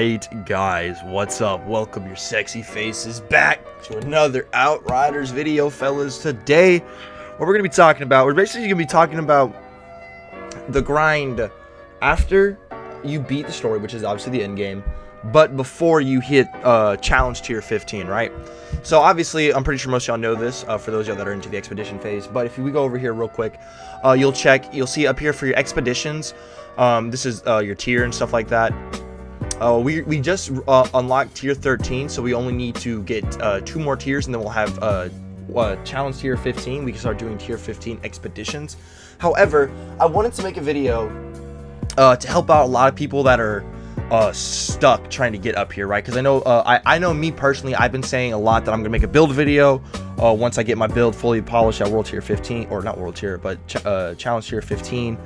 Alright guys, what's up? Welcome your sexy faces back to another Outriders video, fellas. Today, what we're going to be talking about, we're basically going to be talking about the grind after you beat the story, which is obviously the end game, but before you hit challenge tier 15, right? So obviously, I'm pretty sure most of y'all know this, for those of y'all that are into the expedition phase, but if we go over here real quick, you'll see up here for your expeditions, this is your tier and stuff like that. We just unlocked tier 13, so we only need to get 2 more tiers, and then we'll have challenge tier 15. We can start doing tier 15 expeditions. However, I wanted to make a video to help out a lot of people that are stuck trying to get up here, right? Because I know me personally, I've been saying a lot that I'm gonna make a build video once I get my build fully polished at world tier 15, or not world tier, but challenge tier 15,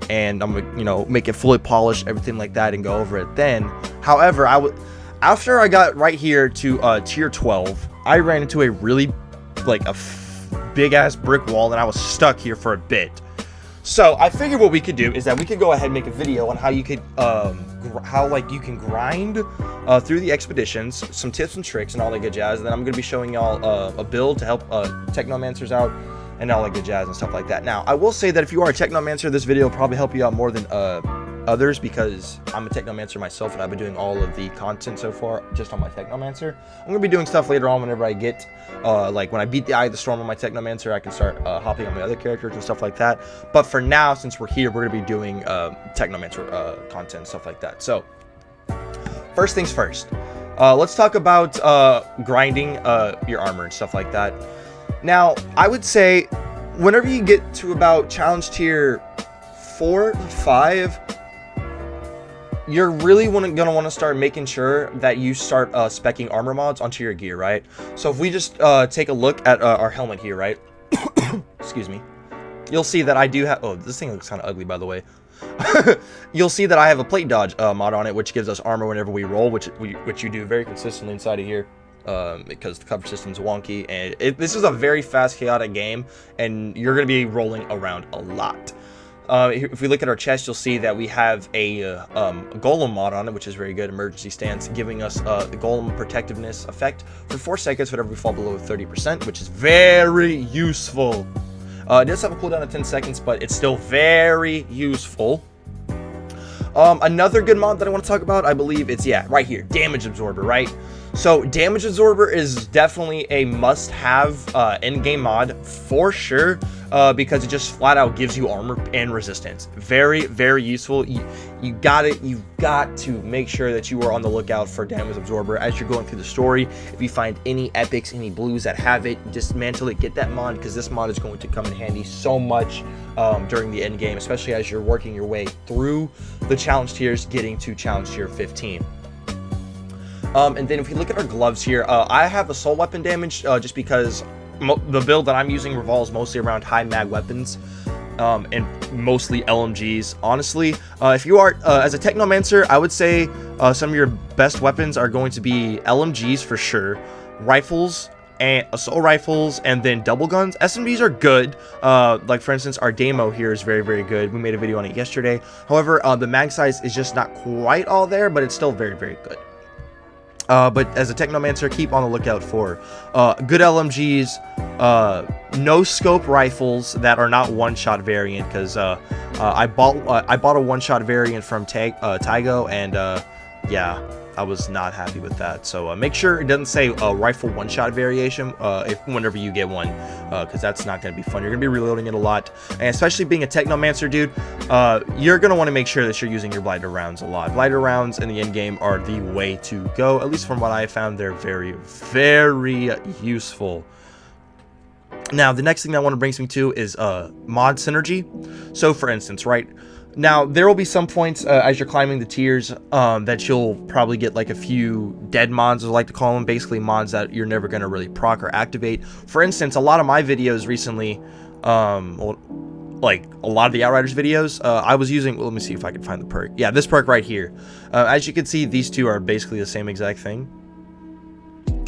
and I'm gonna make it fully polished, everything like that, and go over it then. However, after I got right here to tier 12, I ran into a really big ass brick wall, and I was stuck here for a bit. So I figured what we could do is that we could go ahead and make a video on how you could you can grind through the expeditions, some tips and tricks and all that good jazz. And then I'm going to be showing y'all a build to help technomancers out and all that good jazz and stuff like that. Now, I will say that if you are a technomancer, this video will probably help you out more than others, because I'm a technomancer myself and I've been doing all of the content so far just on my technomancer. I'm going to be doing stuff later on whenever I get when I beat the Eye of the Storm on my technomancer, I can start hopping on my other characters and stuff like that. But for now, since we're here, we're going to be doing technomancer content and stuff like that. So first things first, let's talk about grinding your armor and stuff like that. Now, I would say whenever you get to about challenge tier 4 to 5, you're really gonna want to start making sure that you start speccing armor mods onto your gear, right? So if we just take a look at our helmet here, right? Excuse me. You'll see that I do have... Oh, this thing looks kind of ugly, by the way. You'll see that I have a plate dodge mod on it, which gives us armor whenever we roll, which you do very consistently inside of here. Because the cover system's wonky, and this is a very fast, chaotic game, and you're going to be rolling around a lot. If we look at our chest, you'll see that we have a golem mod on it, which is very good. Emergency stance, giving us the golem protectiveness effect for 4 seconds whenever we fall below 30%, which is very useful. It does have a cooldown of 10 seconds, but it's still very useful. Another good mod that I want to talk about, I believe it's, right here, damage absorber, right? So damage absorber is definitely a must-have end-game mod for sure, because it just flat out gives you armor and resistance. Very, very useful. You've got to make sure that you are on the lookout for damage absorber as you're going through the story. If you find any epics, any blues that have it, dismantle it, get that mod, because this mod is going to come in handy so much during the end game, especially as you're working your way through the challenge tiers, getting to challenge tier 15. And then if we look at our gloves here, I have assault weapon damage just because the build that I'm using revolves mostly around high mag weapons and mostly LMGs. Honestly, if you are as a technomancer, I would say some of your best weapons are going to be LMGs for sure, rifles and assault rifles, and then double guns. SMGs are good, like for instance our demo here is very, very good. We made a video on it yesterday. However, the mag size is just not quite all there, but it's still very, very good. But as a technomancer, keep on the lookout for good LMGs, no scope rifles that are not one-shot variant, because I bought a one-shot variant from Tygo, and yeah, I was not happy with that. So make sure it doesn't say rifle one-shot variation whenever you get one, because that's not going to be fun. You're going to be reloading it a lot, and especially being a technomancer, dude, you're going to want to make sure that you're using your blighter rounds a lot. Blighter rounds in the end game are the way to go, at least from what I found. They're very, very useful. Now, the next thing that brings me to is mod synergy. So for instance, right now, there will be some points as you're climbing the tiers that you'll probably get like a few dead mods, as I like to call them, basically mods that you're never going to really proc or activate. For instance, a lot of my videos recently, like a lot of the Outriders videos, I was using, well, let me see if I can find the perk. Yeah, this perk right here. As you can see, these two are basically the same exact thing.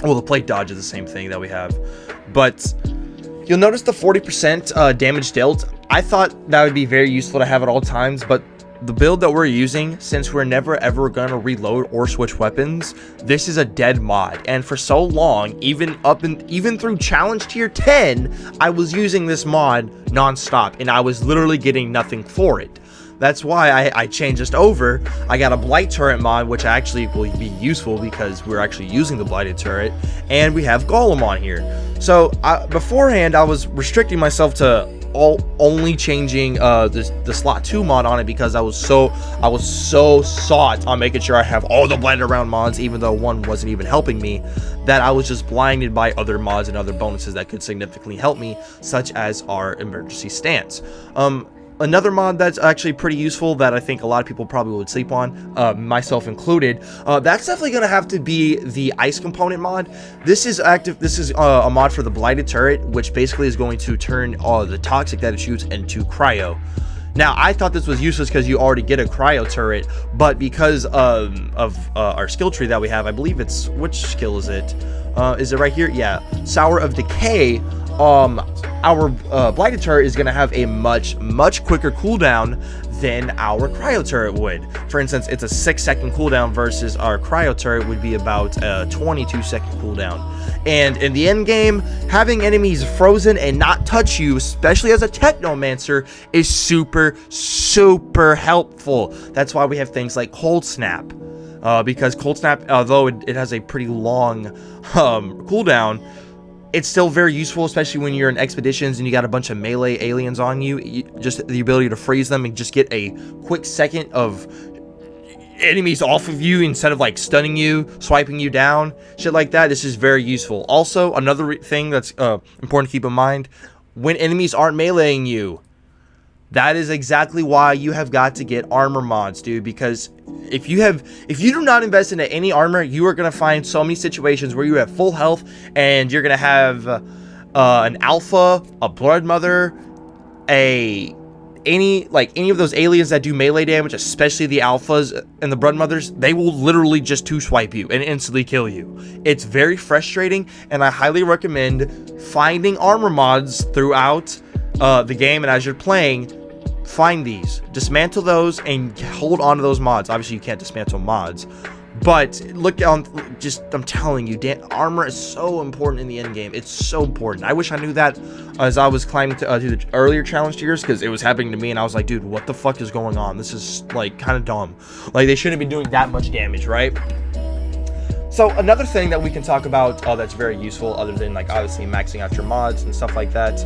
Well, the plate dodge is the same thing that we have, but you'll notice the 40% damage dealt. I thought that would be very useful to have at all times, but the build that we're using, since we're never ever gonna reload or switch weapons, this is a dead mod. And for so long, even through challenge tier 10, I was using this mod non-stop, and I was literally getting nothing for it. That's why I changed this over. I got a blight turret mod, which actually will be useful because we're actually using the blighted turret, and we have Golem on here. So beforehand, I was restricting myself to only changing the slot 2 mod on it because I was so sought on making sure I have all the blended around mods, even though one wasn't even helping me, that I was just blinded by other mods and other bonuses that could significantly help me, such as our emergency stance. Another mod that's actually pretty useful that I think a lot of people probably would sleep on, myself included, that's definitely going to have to be the ice component mod. This is a mod for the blighted turret, which basically is going to turn the toxic that it shoots into cryo. Now, I thought this was useless because you already get a cryo turret, but because of our skill tree that we have, I believe it's, which skill is it? Is it right here? Yeah, Sour of Decay. Our blighted turret is going to have a much quicker cooldown than our cryo turret would. For instance, it's a 6-second cooldown versus our cryo turret would be about a 22-second cooldown. And in the end game, having enemies frozen and not touch you, especially as a technomancer, is super helpful. That's why we have things like Cold Snap. Because Cold Snap, although it has a pretty long cooldown, it's still very useful, especially when you're in expeditions and you got a bunch of melee aliens on you. Just the ability to freeze them and just get a quick second of enemies off of you instead of like stunning you, swiping you down, shit like that. This is very useful. Also, another thing that's important to keep in mind, when enemies aren't meleeing you, that is exactly why you have got to get armor mods, dude, because if you do not invest into any armor, you are going to find so many situations where you have full health and you're going to have an alpha, a blood mother, any of those aliens that do melee damage, especially the alphas and the blood mothers. They will literally just 2-swipe you and instantly kill you. It's very frustrating, and I highly recommend finding armor mods throughout the game, and as you're playing, find these, dismantle those, and hold on to those mods. Obviously, you can't dismantle mods, but look on. I'm telling you, armor is so important in the end game. It's so important. I wish I knew that as I was climbing to the earlier challenge tiers, because it was happening to me, and I was like, dude, what the fuck is going on? This is like kind of dumb. Like, they shouldn't be doing that much damage, right? So another thing that we can talk about that's very useful, other than like obviously maxing out your mods and stuff like that.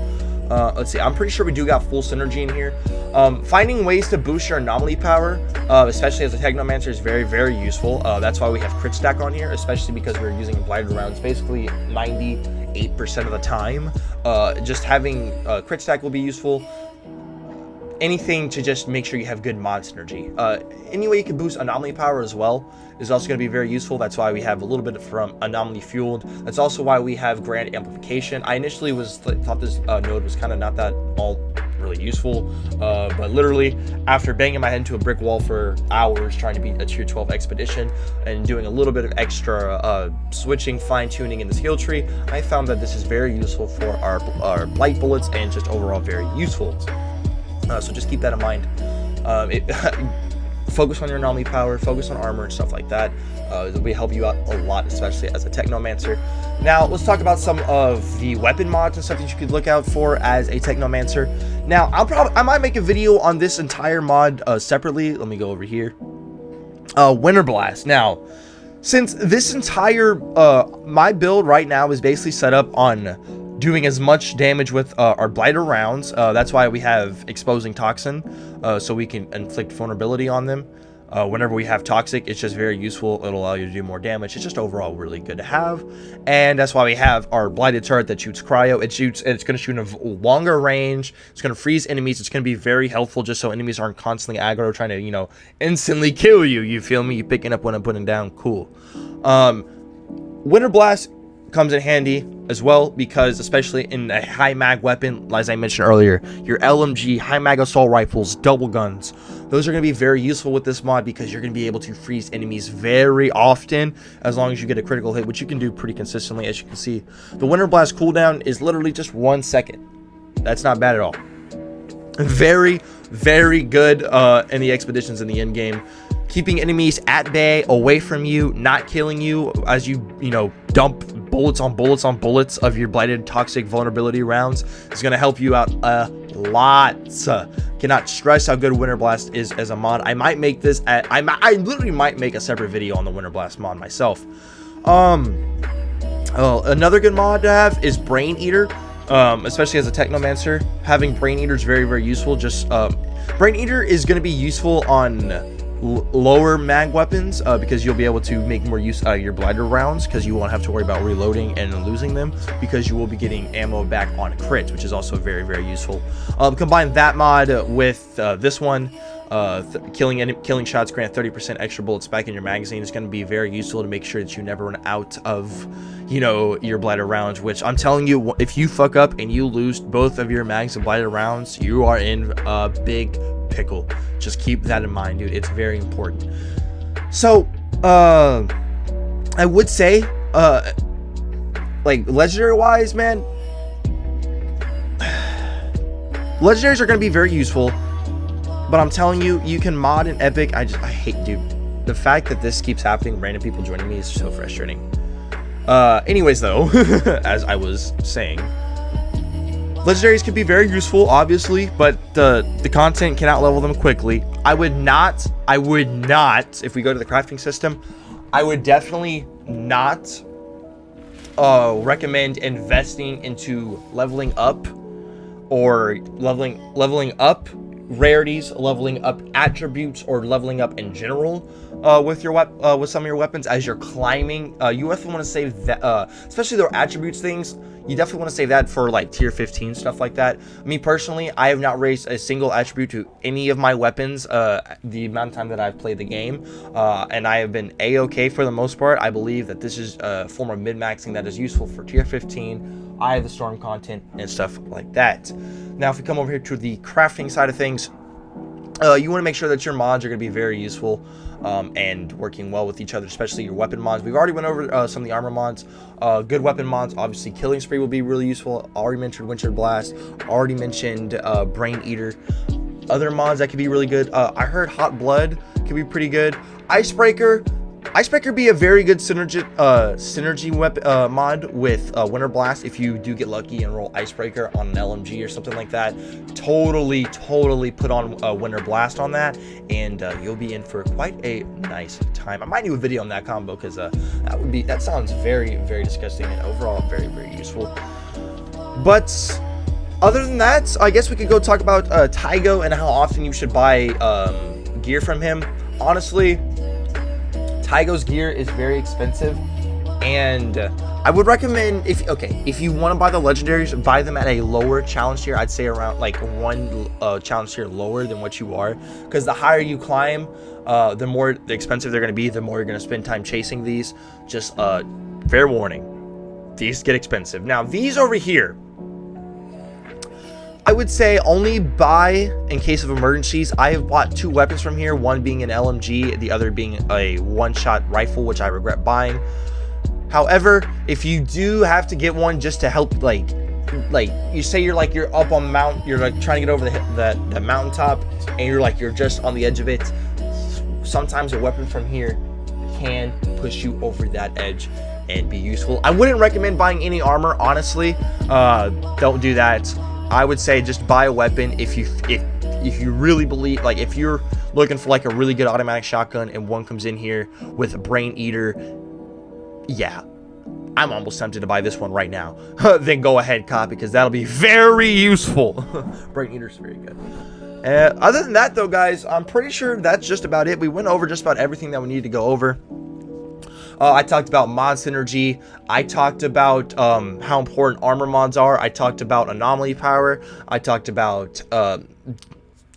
Let's see, I'm pretty sure we do got full synergy in here. Finding ways to boost your anomaly power, especially as a technomancer, is very useful. That's why we have crit stack on here, especially because we're using blighted rounds basically 98% of the time. Just having crit stack will be useful. Anything to just make sure you have good mod synergy. Any way you can boost anomaly power as well is also going to be very useful. That's why we have a little bit from anomaly fueled. That's also why we have grand amplification. I initially thought this node was kind of not that all really useful, but literally after banging my head into a brick wall for hours trying to beat a tier 12 expedition and doing a little bit of extra switching, fine-tuning in the skill tree, I found that this is very useful for our blight bullets and just overall very useful. So just keep that in mind. Focus on your anomaly power, focus on armor and stuff like that. It'll help you out a lot, especially as a technomancer. Now, let's talk about some of the weapon mods and stuff that you could look out for as a technomancer. Now, I might make a video on this entire mod separately. Let me go over here. Winter Blast. Now, since this entire my build right now is basically set up on doing as much damage with our blighter rounds, that's why we have exposing toxin, so we can inflict vulnerability on them. Whenever we have toxic, it's just very useful. It'll allow you to do more damage. It's just overall really good to have. And that's why we have our blighted turret that shoots cryo. It's going to shoot in a longer range. It's going to freeze enemies. It's going to be very helpful just so enemies aren't constantly aggro trying to, instantly kill you. You feel me? You picking up what I'm putting down. Cool. Winter Blast comes in handy as well, because especially in a high mag weapon, as I mentioned earlier, your LMG, high mag assault rifles, double guns, those are going to be very useful with this mod because you're going to be able to freeze enemies very often as long as you get a critical hit, which you can do pretty consistently. As you can see, the Winter Blast cooldown is literally just 1 second. That's not bad at all. Very, very good in the expeditions in the end game. Keeping enemies at bay, away from you, not killing you as you know, dump bullets on bullets on bullets of your blighted toxic vulnerability rounds is going to help you out a lot. Cannot stress how good Winter Blast is as a mod. I might make this I literally might make a separate video on the Winter Blast mod myself. Another good mod to have is Brain Eater. Especially as a Technomancer, having Brain Eater is very, very useful. Just Brain Eater is going to be useful on lower mag weapons because you'll be able to make more use of your blighter rounds because you won't have to worry about reloading and losing them because you will be getting ammo back on crits, which is also very, very useful. Combine that mod with this one. Killing shots grant 30% extra bullets back in your magazine. Is going to be very useful to make sure that you never run out of, you know, your blighter rounds, which I'm telling you, if you fuck up and you lose both of your mags of blighter rounds, you are in a big pickle. Just keep that in mind, dude. It's very important. So I would say like legendary wise, man, legendaries are going to be very useful. But I'm telling you, you can mod an epic. I hate, dude. The fact that this keeps happening, random people joining me, is so frustrating. Anyways, though, as I was saying, legendaries can be very useful, obviously, but the content cannot level them quickly. I would not, if we go to the crafting system, I would definitely not recommend investing into leveling up or leveling up rarities, leveling up attributes, or leveling up in general with some of your weapons as you're climbing. You definitely want to save that, especially their attributes things. You definitely want to save that for like tier 15 stuff like that. Me personally, I have not raised a single attribute to any of my weapons the amount of time that I've played the game, and I have been a-okay for the most part. I believe that this is a form of mid-maxing that is useful for tier 15, Eye of the Storm content, and stuff like that. Now, if we come over here to the crafting side of things, you want to make sure that your mods are going to be very useful and working well with each other, especially your weapon mods. We've already went over some of the armor mods. Good weapon mods, obviously Killing Spree will be really useful. Already mentioned Winter Blast. Already mentioned Brain Eater. Other mods that could be really good. I heard Hot Blood could be pretty good. Icebreaker be a very good synergy weapon mod with Winter Blast. If you do get lucky and roll Icebreaker on an LMG or something like that, totally put on Winter Blast on that, and you'll be in for quite a nice time. I might do a video on that combo because that sounds very, very disgusting and overall very, very useful. But other than that, I guess we could go talk about Tygo and how often you should buy gear from him. Honestly, Tygo's gear is very expensive, and I would recommend if you want to buy the legendaries, buy them at a lower challenge tier. I'd say around like one challenge tier lower than what you are, because the higher you climb, the more expensive they're going to be, the more you're going to spend time chasing these. Just fair warning, these get expensive. Now these over here, I would say only buy in case of emergencies. I have bought 2 weapons from here, one being an LMG, the other being a one-shot rifle, which I regret buying. However, if you do have to get one just to help, like you say you're up on the mountain, you're like trying to get over the mountaintop, and you're just on the edge of it, sometimes a weapon from here can push you over that edge and be useful. I wouldn't recommend buying any armor, honestly. Don't do that. I would say just buy a weapon if you really believe, like if you're looking for like a really good automatic shotgun and one comes in here with a Brain Eater, yeah, I'm almost tempted to buy this one right now. Then go ahead, cop, because that'll be very useful. Brain Eater's very good. Other than that though, guys, I'm pretty sure that's just about it. We went over just about everything that we needed to go over. I talked about mod synergy. I talked about how important armor mods are. I talked about anomaly power. I talked about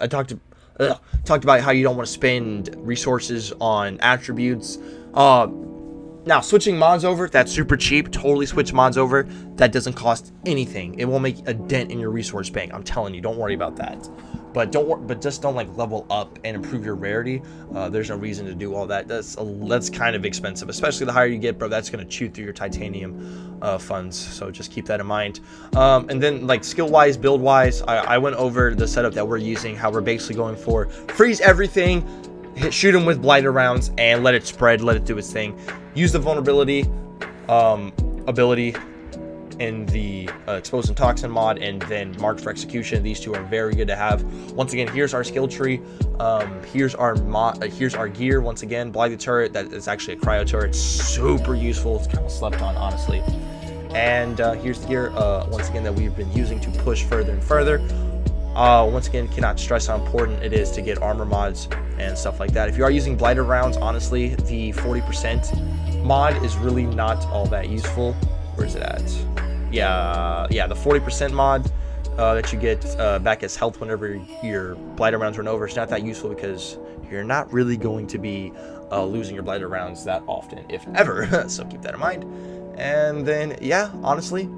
talked about how you don't want to spend resources on attributes. Now, switching mods over, that's super cheap. Totally switch mods over. That doesn't cost anything. It won't make a dent in your resource bank. I'm telling you, don't worry about that. But just don't like level up and improve your rarity. There's no reason to do all that. That's kind of expensive, especially the higher you get, bro. That's gonna chew through your titanium funds. So just keep that in mind. And then like skill-wise, build-wise, I went over the setup that we're using. How we're basically going for freeze everything. Shoot them with blighter rounds and let it spread, let it do its thing. Use the vulnerability ability in the exposed and toxin mod, and then marked for execution. These two are very good to have. Once again, here's our skill tree. Here's our gear. Once again, blighted turret. That is actually a cryo turret. Super useful. It's kind of slept on, honestly. And here's the gear. Once again, that we've been using to push further and further. Once again, cannot stress how important it is to get armor mods and stuff like that. If you are using blighter rounds, honestly, the 40% mod is really not all that useful. Where is it at? Yeah, the 40% mod that you get back as health whenever your blighter rounds run over, it's not that useful because you're not really going to be losing your blighter rounds that often, if ever. So keep that in mind. And then, yeah, honestly,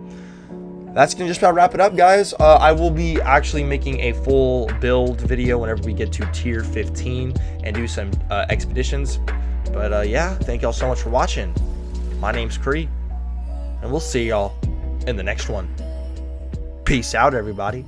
that's gonna just about wrap it up, guys. I will be actually making a full build video whenever we get to tier 15 and do some expeditions. But yeah, thank y'all so much for watching. My name's Kree, and we'll see y'all in the next one. Peace out, everybody.